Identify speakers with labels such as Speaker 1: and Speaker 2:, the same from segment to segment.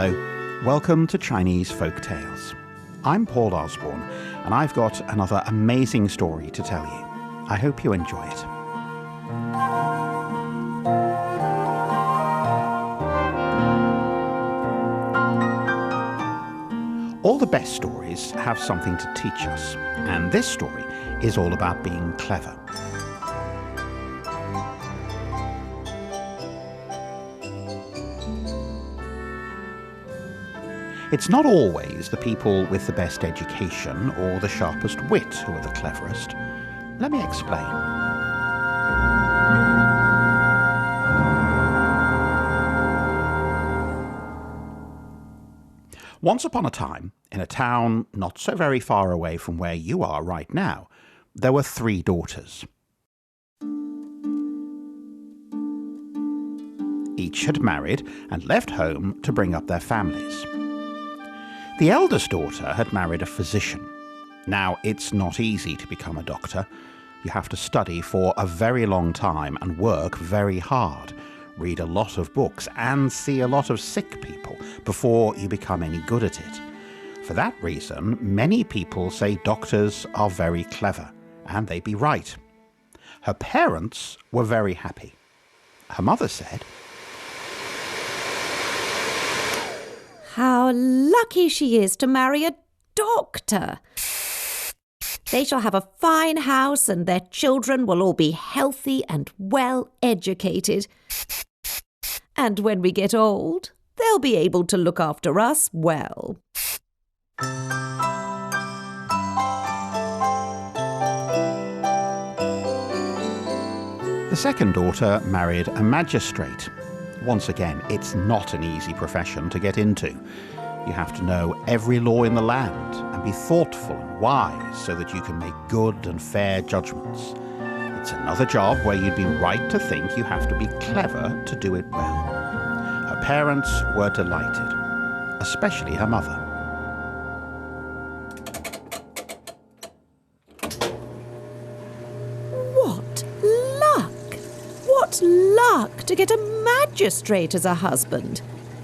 Speaker 1: Hello, welcome to Chinese Folk Tales. I'm Paul Osborne, and I've got another amazing story to tell you. I hope you enjoy it. All the best stories have something to teach us, and this story is all about being clever. It's not always the people with the best education or the sharpest wit who are the cleverest. Let me explain. Once upon a time, in a town not so very far away from where you are right now, there were 3 daughters. Each had married and left home to bring up their families. The eldest daughter had married a physician. Now, it's not easy to become a doctor. You have to study for a very long time and work very hard, read a lot of books and see a lot of sick people before you become any good at it. For that reason, many people say doctors are very clever, and they'd be right. Her parents were very happy. Her mother said,
Speaker 2: "How lucky she is to marry a doctor. They shall have a fine house and their children will all be healthy and well educated. And when we get old, they'll be able to look after us well."
Speaker 1: The second daughter married a magistrate. Once again, it's not an easy profession to get into. You have to know every law in the land and be thoughtful and wise so that you can make good and fair judgments. It's another job where you'd be right to think you have to be clever to do it well. Her parents were delighted, especially her mother.
Speaker 2: What luck! What luck to get a magistrate as a husband.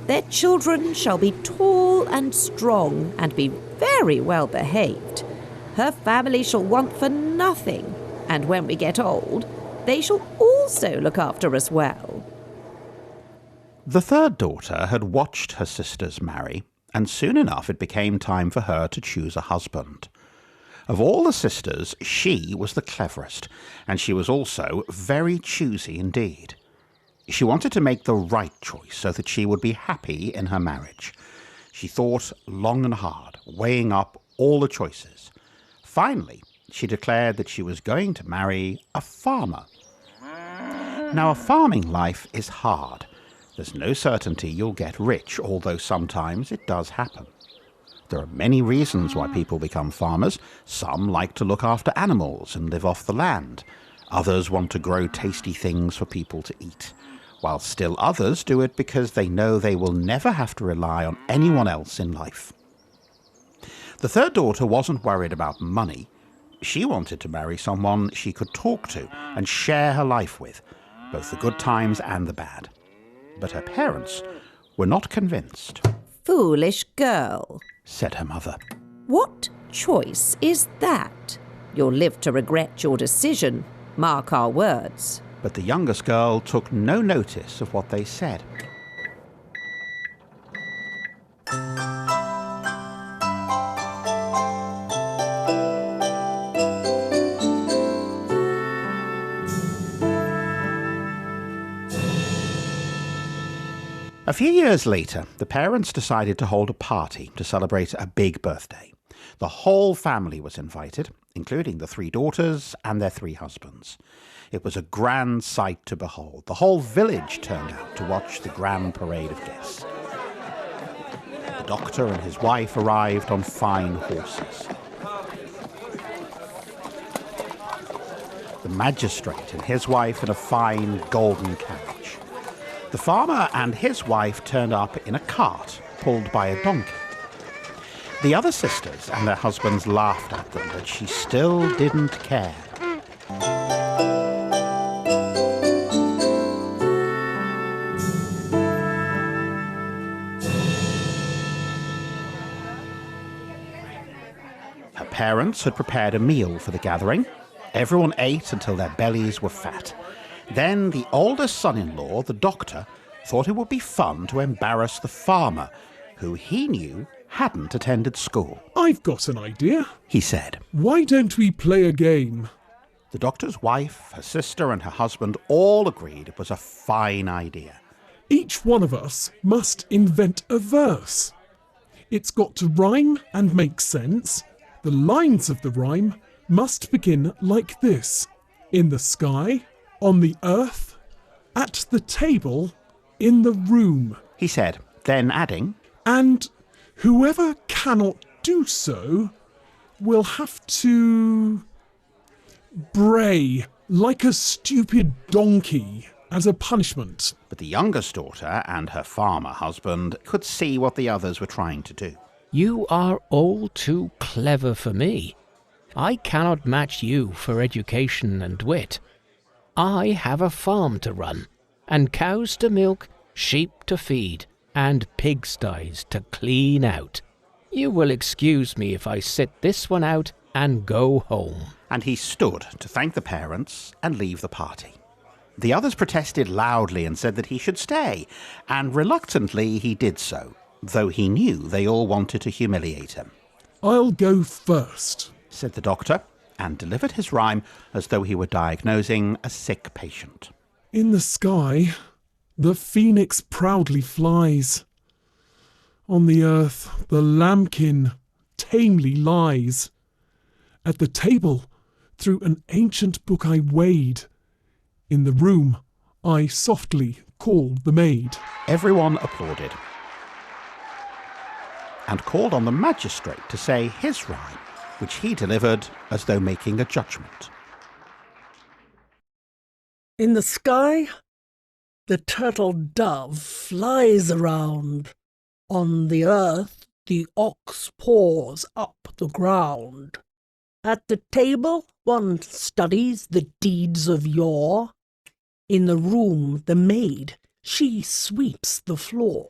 Speaker 2: Their children shall be tall and strong and be very well behaved. Her family shall want for nothing, and when we get old, they shall also look after us well.
Speaker 1: The third daughter had watched her sisters marry, and soon enough it became time for her to choose a husband. Of all the sisters, she was the cleverest, and she was also very choosy indeed. She wanted to make the right choice so that she would be happy in her marriage. She thought long and hard, weighing up all the choices. Finally, she declared that she was going to marry a farmer. Now, a farming life is hard. There's no certainty you'll get rich, although sometimes it does happen. There are many reasons why people become farmers. Some like to look after animals and live off the land. Others want to grow tasty things for people to eat, while still others do it because they know they will never have to rely on anyone else in life. The third daughter wasn't worried about money. She wanted to marry someone she could talk to and share her life with, both the good times and the bad. But her parents were not convinced.
Speaker 2: "Foolish girl,"
Speaker 1: said her mother.
Speaker 2: "What choice is that? You'll live to regret your decision, mark our words."
Speaker 1: But the youngest girl took no notice of what they said. A few years later, the parents decided to hold a party to celebrate a big birthday. The whole family was invited, including the 3 daughters and their 3 husbands. It was a grand sight to behold. The whole village turned out to watch the grand parade of guests. The doctor and his wife arrived on fine horses. The magistrate and his wife in a fine golden carriage. The farmer and his wife turned up in a cart pulled by a donkey. The other sisters and their husbands laughed at them, but she still didn't care. parents had prepared a meal for the gathering. Everyone ate until their bellies were fat. Then the oldest son-in-law, the doctor, thought it would be fun to embarrass the farmer, who he knew hadn't attended school.
Speaker 3: "I've got an idea,"
Speaker 1: he said.
Speaker 3: "Why don't we play a game?"
Speaker 1: The doctor's wife, her sister and her husband all agreed it was a fine idea.
Speaker 3: "Each one of us must invent a verse. It's got to rhyme and make sense. The lines of the rhyme must begin like this: in the sky, on the earth, at the table, in the room,"
Speaker 1: he said, then adding,
Speaker 3: "and whoever cannot do so will have to bray like a stupid donkey as a punishment."
Speaker 1: But the youngest daughter and her farmer husband could see what the others were trying to do.
Speaker 4: "You are all too clever for me. I cannot match you for education and wit. I have a farm to run, and cows to milk, sheep to feed, and pigsties to clean out. You will excuse me if I sit this one out and go home."
Speaker 1: And he stood to thank the parents and leave the party. The others protested loudly and said that he should stay, and reluctantly he did so, though he knew they all wanted to humiliate him.
Speaker 3: "I'll go first,"
Speaker 1: said the doctor, and delivered his rhyme as though he were diagnosing a sick patient.
Speaker 3: "In the sky, the phoenix proudly flies. On the earth, the lambkin tamely lies. At the table, through an ancient book I wade. In the room, I softly called the maid."
Speaker 1: Everyone applauded and called on the magistrate to say his rhyme, which he delivered as though making a judgment.
Speaker 5: "In the sky, the turtle dove flies around. On the earth, the ox paws up the ground. At the table, one studies the deeds of yore. In the room, the maid, she sweeps the floor."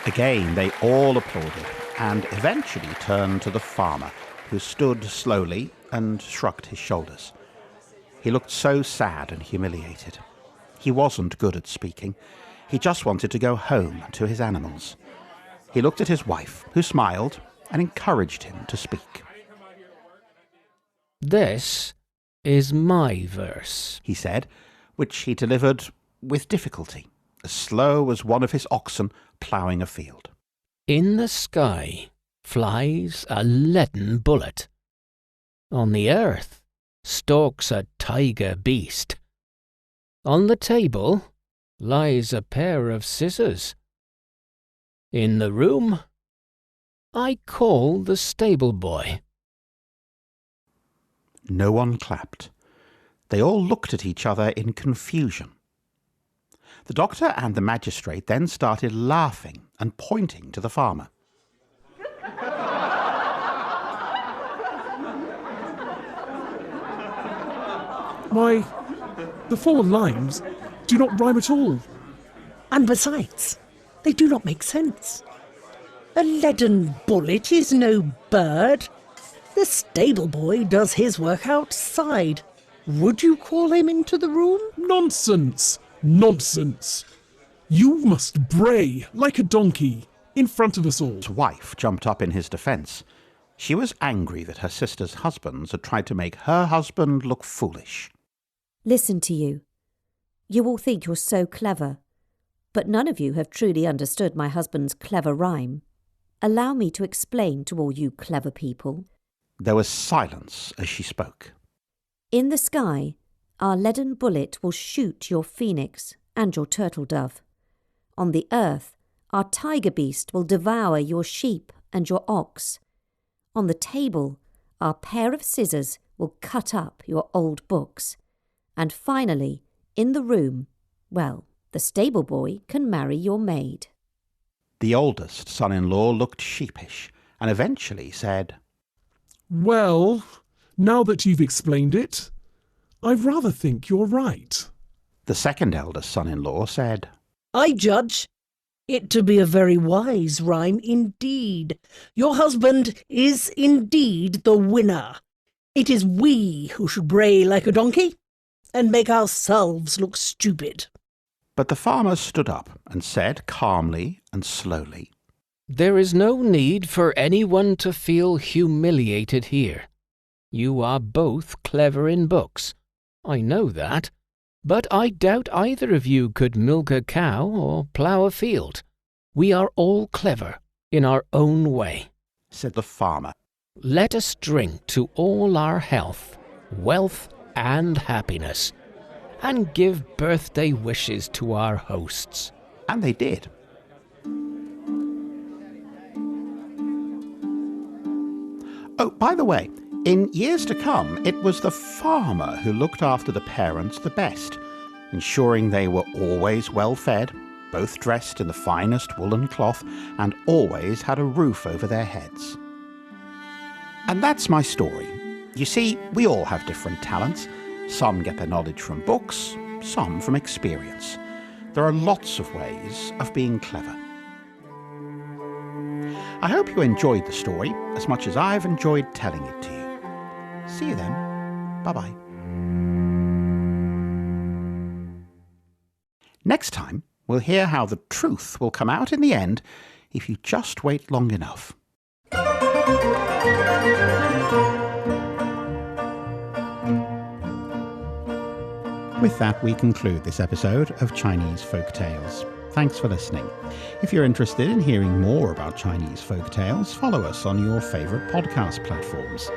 Speaker 1: Again they all applauded and eventually turned to the farmer, who stood slowly and shrugged his shoulders. He looked so sad and humiliated. He wasn't good at speaking. He just wanted to go home to his animals. He looked at his wife, who smiled and encouraged him to speak.
Speaker 4: "This is my verse,"
Speaker 1: he said, which he delivered with difficulty, as slow as one of his oxen ploughing a field.
Speaker 4: "In the sky flies a leaden bullet. On the earth stalks a tiger beast. On the table lies a pair of scissors. In the room I call the stable boy."
Speaker 1: No one clapped. They all looked at each other in confusion. The doctor and the magistrate then started laughing and pointing to the farmer.
Speaker 3: "Why, the 4 lines do not rhyme at all."
Speaker 5: "And besides, they do not make sense. A leaden bullet is no bird. The stable boy does his work outside. Would you call him into the room?"
Speaker 3: "Nonsense! Nonsense! You must bray like a donkey in front of us all."
Speaker 1: His wife jumped up in his defence. She was angry that her sister's husbands had tried to make her husband look foolish.
Speaker 2: Listen to you. You all think you're so clever, but none of you have truly understood my husband's clever rhyme. Allow me to explain to all you clever people.
Speaker 1: There was silence as she spoke.
Speaker 2: In the sky, our leaden bullet will shoot your phoenix and your turtle dove. On the earth, our tiger beast will devour your sheep and your ox. On the table, our pair of scissors will cut up your old books. And finally, in the room, well, the stable boy can marry your maid.
Speaker 1: The oldest son-in-law looked sheepish and eventually said,
Speaker 3: "Well, now that you've explained it, I rather think you're right."
Speaker 1: The second eldest son-in-law said,
Speaker 5: "I judge it to be a very wise rhyme indeed. Your husband is indeed the winner. It is we who should bray like a donkey and make ourselves look stupid.
Speaker 1: But the farmer stood up and said calmly and slowly,
Speaker 4: There is no need for anyone to feel humiliated here. You are both clever in books. I know that. But I doubt either of you could milk a cow or plough a field. We are all clever in our own way.
Speaker 1: said the farmer.
Speaker 4: Let us drink to all our health, wealth, and happiness, and give birthday wishes to our hosts.
Speaker 1: And they did. Oh, by the way, in years to come, it was the farmer who looked after the parents the best, ensuring they were always well fed, both dressed in the finest woolen cloth, and always had a roof over their heads. And that's my story. You see, we all have different talents. Some get their knowledge from books, some from experience. There are lots of ways of being clever. I hope you enjoyed the story as much as I've enjoyed telling it to you. See you then. Bye-bye. Next time, we'll hear how the truth will come out in the end if you just wait long enough. With that, we conclude this episode of Chinese Folk Tales. Thanks for listening. If you're interested in hearing more about Chinese folk tales, follow us on your favourite podcast platforms.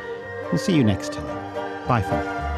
Speaker 1: We'll see you next time. Bye for now.